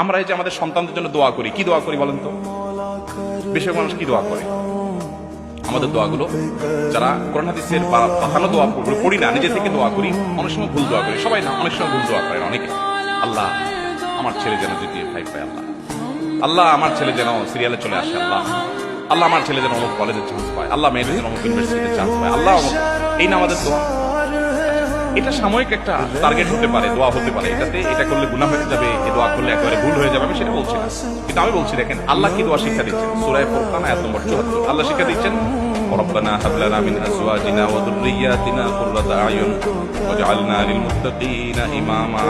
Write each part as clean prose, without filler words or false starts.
আমরা এই যে আমাদের সন্তানদের জন্য দোয়া করি, কি দোয়া করি বলেন তো? বেশিরভাগ মানুষ কি দোয়া করে? আমাদের দোয়াগুলো যারা কোরআন হাদিসের পাঠানো দোয়া পড়ি না, নিজে থেকে দোয়া করি, অনেক সময় ভুল দোয়া করি। সবাই না, অনেক সময় ভুল দোয়া করেন অনেকে। আল্লাহ আমার ছেলে যেন জিটিএ 5 পায়, আল্লাহ আল্লাহ আমার ছেলে যেন সিরিয়ালে চলে আসে, আল্লাহ আল্লাহ আমার ছেলে যেন অমুক কলেজে চান্স পায়, আল্লাহ মেয়েদের যেন অমুক ইউনিভার্সিটিতে চান্স পায়, আল্লাহ এই না আমাদের দোয়া। এটা সাময়িক একটা টার্গেট হতে পারে, দোয়া হতে পারে, এটাতে এটা করলে গুনাহ হয়ে যাবে, এই দোয়া করলে একেবারে ভুল হয়ে যাবে, আমি সেটা বলছি না। কিন্তু আমি বলছি দেখেন আল্লাহ কি দোয়া শিক্ষা দিচ্ছেন। সূরা ফুরকান আয়াত নম্বর 74 আল্লাহ শিক্ষা দিচ্ছেন, রব্বানা হাব লানা মিন আজওয়াজিনা ওয়া যুররিয়াতিনা কুররাতা আয়ুন ওয়াজআলনা লিল মুত্তাকিনা ইমামা।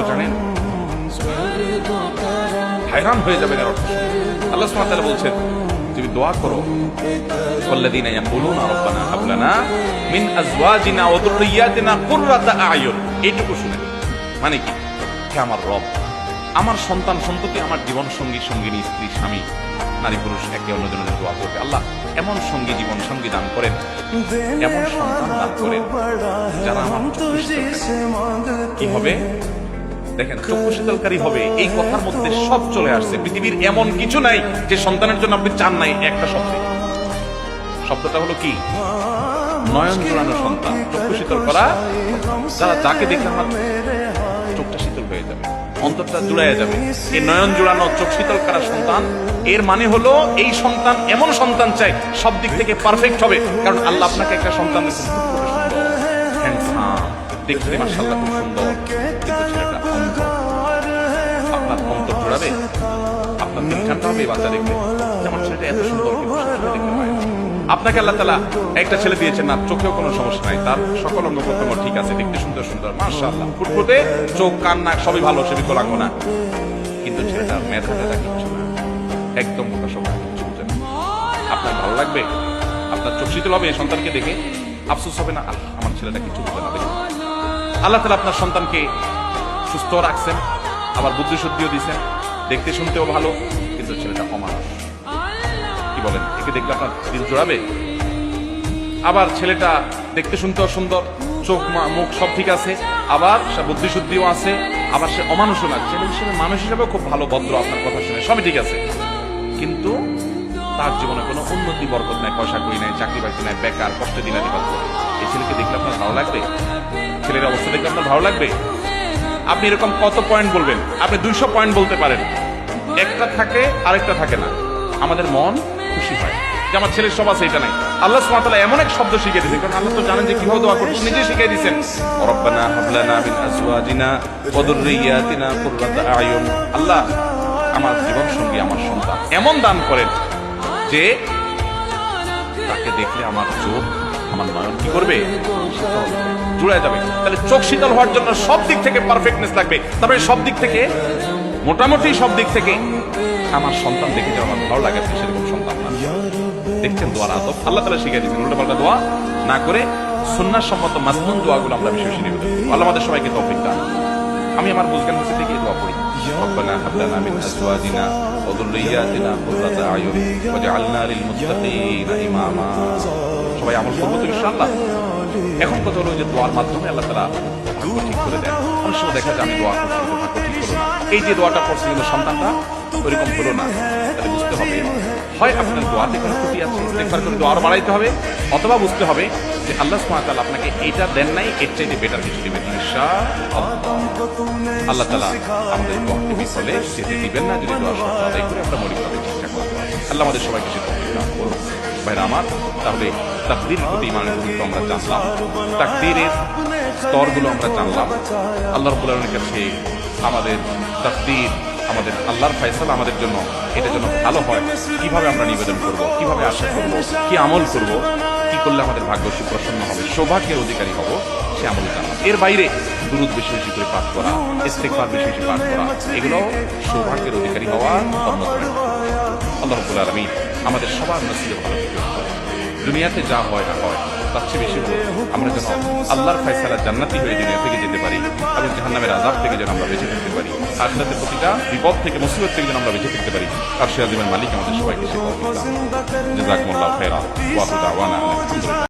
জানেন, হায়রান হয়ে যাবেন এর অর্থ। আল্লাহ সুবহানাহু ওয়া তাআলা বলছেন তুমি দোয়া করো, ওয়াল্লাযীনা ইয়াকুলুনা রব্বানা হাব লানা মিন আজওয়াজিনা ওয়া যুররিয়াতিনা কুররাতা আয়ুন। এইটুকু শুনেন, মানে কি? হে আমার রব, আমার সন্তান সন্ততি, আমার জীবন সঙ্গী সঙ্গিনী, স্ত্রী স্বামী, নারী পুরুষ একে অন্যজনের দোয়া করবে, আল্লাহ এমন সঙ্গী জীবন সঙ্গী দান করেন, এমন সন্তান দান করেন যারা আমার কি হবে দেখেন, চক্ষু শীতলকারী হবে। এই কথার মধ্যে সব চলে আসছে। পৃথিবীর এমন কিছু নাই যে সন্তানের জন্য আপনি চান নাই একটা শব্দ। শব্দটা হলো কি? নয়ন জোড়ানো সন্তান, চক্ষু শীতল করা, যারা যাকে দেখে আমার চোখটা শীতল হয়ে যাবে, অন্তরটা জুড়াইয়া যাবে। এই নয়ন জোড়ানো চোখ শীতল করা সন্তান, এর মানে হলো এই সন্তান এমন সন্তান চাই সব দিক থেকে পারফেক্ট হবে। কারণ আল্লাহ আপনাকে একটা সন্তান দিয়েছেন, হ্যান্ডসাম, দেখতে মাশাআল্লাহ খুব সুন্দর, কিন্তু ছেলেটা আপনার অন্তর জোড়াবে, আপনার দিন ঠান্ডা হবে বাচ্চা দেখবে, যেমন ছেলেটা এত সুন্দর কিন্তু দেখতে পায় না। আপনাকে আল্লাহ তাআলা একটা ছেলে দিয়েছেন না, চোখেও কোনো সমস্যা নাই, তার সকল অঙ্গ প্রত্যঙ্গ ঠিক আছে, দেখতে সুন্দর সুন্দর মাশাআল্লাহ, ফুটফুটে, চোখ কান নাক সবই ভালো, সে বিকলাঙ্গ না, কিন্তু ছেলেটা মেধাটা কিচ্ছু না, একদম প্রকাশক কিছু বুঝে না। আপনার ভালো লাগবে, আপনার চোখ শীতল হবে এই সন্তানকে দেখে, আফসোস হবে না আমার ছেলেটা কিছু বুঝে না। দেখুন আল্লাহ তাআলা আপনার সন্তানকে সুস্থ রাখছেন, আবার বুদ্ধি শুদ্ধিও দিয়েছেন, দেখতে শুনতেও ভালো, কিন্তু ছেলেটা অমানুষ। কি বলেন? একে দেখলে আপনার দিল জোড়াবে? আবার ছেলেটা দেখতে শুনতেও সুন্দর, চোখ মুখ সব ঠিক আছে, আবার সে বুদ্ধি শুদ্ধিও আছে, আবার সে অমানুষও না, ছেলে হিসেবে মানুষ হিসেবেও খুব ভালো, ভদ্র, আপনার কথা শুনে সবই ঠিক আছে, কিন্তু তার জীবনে কোনো উন্নতি বরকত নাই, পয়সা করি নাই, চাকরি বাকরি নাই, বেকার, কষ্টে দিনাতিপাত করে। এই ছেলেকে দেখলে আপনার ভালো লাগবে? ছেলের অবস্থা দেখলে আপনার ভালো লাগবে? আপনি এরকম কত পয়েন্ট বলবেন? আপনি 200 পয়েন্ট বলতে পারেন, একটা থাকে আরেকটা থাকে না। আমাদের মন খুশি হয় যে আমার ছেলের সব আছে, এটা নাই। আল্লাহ সুবহানাহু ওয়া তাআলা এমন এক শব্দ শিখিয়ে দিয়েছেন, কারণ আল্লাহ তো জানেন যে কিভাবে দোয়া করতে, নিজে শিখিয়ে দিয়েছেন, রব্বানা হাব লানা মিন আজওয়াজিনা ওয়া যুররিয়াতিনা কুররাতা আয়ুন। আল্লাহ আমার জীবন সঙ্গী, আমার সন্তান এমন দান করেন যে তাকে দেখলে আমার চোখ, আমার নয়ন কি করবে? জুড়ে যাবে। তাহলে চোখ শীতল হওয়ার জন্য সব দিক থেকে পারফেক্টনেস লাগবে। তারপরে সব দিক থেকে, মোটামুটি সব দিক থেকে আমার সন্তান দেখে যে আমার ভালো লাগে, সেরকম সন্তান না। দেখছেন দোয়ার আদব আল্লাহ তাআলা শিখিয়ে দিয়েছেন। উল্টা পাল্টা দোয়া না করে সুন্নাহ সম্মত মাসনুন দোয়াগুলো আমরা বেশি বেশি নিবেদন করি। আল্লাহ আমাদের সবাইকে তৌফিক দান। আমি আমার বুঝজ্ঞান হচ্ছে থেকে দোয়া করি, রব্বানা হাব লানা মিন আজওয়াজিনা ওয়া যুররিয়াতিনা কুররাতা আয়ুন ওয়াজআলনা লিল মুত্তাকিনা ইমামা। সবাই আমল করব তো ইনশাআল্লাহ। এখন কথা হলো যে দোয়ার মাধ্যমে আল্লাহ তাআলা ভাগ্য ঠিক করে দেন। অনেক সময় দেখা যায় আমি দোয়া করছি কিন্তু ভাগ্য ঠিক হলো না। এই যে দোয়াটা করছি কিন্তু সন্তানটা ওইরকম হলো না, তাহলে বুঝতে হবে হয় আপনার দোয়াতে কোনো ত্রুটি আছে, দেখবার করে দোয়া আরো বাড়াইতে হবে, অথবা বুঝতে হবে যে আল্লাহ সুবহানাহু ওয়া তাআলা আপনাকে এইটা দেন নাই, এর চাইতে বেটার কিছু দিবেন ইনশাআল্লাহ। আল্লাহ তাআলা আমাদের দোয়াকে বিফলে যেতে দিবেন না যদি দোয়া সফল আদায় করে আমরা মৌলিকভাবে ঠিকঠাক করতে পারি। আল্লাহ আমাদের সবাইকে সে তৌফিক দান করুন। ভাইরা আমার, তাহলে তাকদীরের প্রতি ঈমানের গুরুত্ব আমরা জানলাম, তাকদীরের স্তরগুলো আমরা জানলাম। আল্লাহ রাব্বুল আলামিনের কাছে আমাদের তাকদীর, আমাদের আল্লাহর ফয়সালা আমাদের জন্য, এটা যেন ভালো হয়, কিভাবে আমরা নিবেদন করব, কিভাবে আশা করব, কি আমল করব, কি করলে আমাদের ভাগ্য সুপ্রসন্ন হবে, সৌভাগ্যের অধিকারী হব, সে আমল জানা। এর বাইরে দুরূদ বেশি বেশি করে পাঠ করা, ইস্তিগফার বেশি বেশি পাঠ করা, এগুলো সৌভাগ্যের অধিকারী হওয়ার অন্যতম। আল্লাহ রাব্বুল আলামিন আমাদের সবার নসিবে ভালো কিছু করে। দুনিয়াতে যা হয় না হয় তার চেয়ে বেশি হলো আমরা যেন আল্লাহর ফয়সালা জান্নাতি হয়ে দুনিয়া থেকে যেতে পারি, এবং জাহান্নামের আযাব থেকে যেন আমরা বেঁচে থাকতে পারি, আখিরাতের প্রতিটা বিপদ থেকে, মুসিবত থেকে যেন আমরা বেঁচে থাকতে পারি। আরশে আযীমের মালিক আমাদের সবাইকে সে তৌফিক দান করুন। জাযাকুমুল্লাহু খাইরান ওয়া আখিরু দাওয়ানা আলহামদুলিল্লাহ।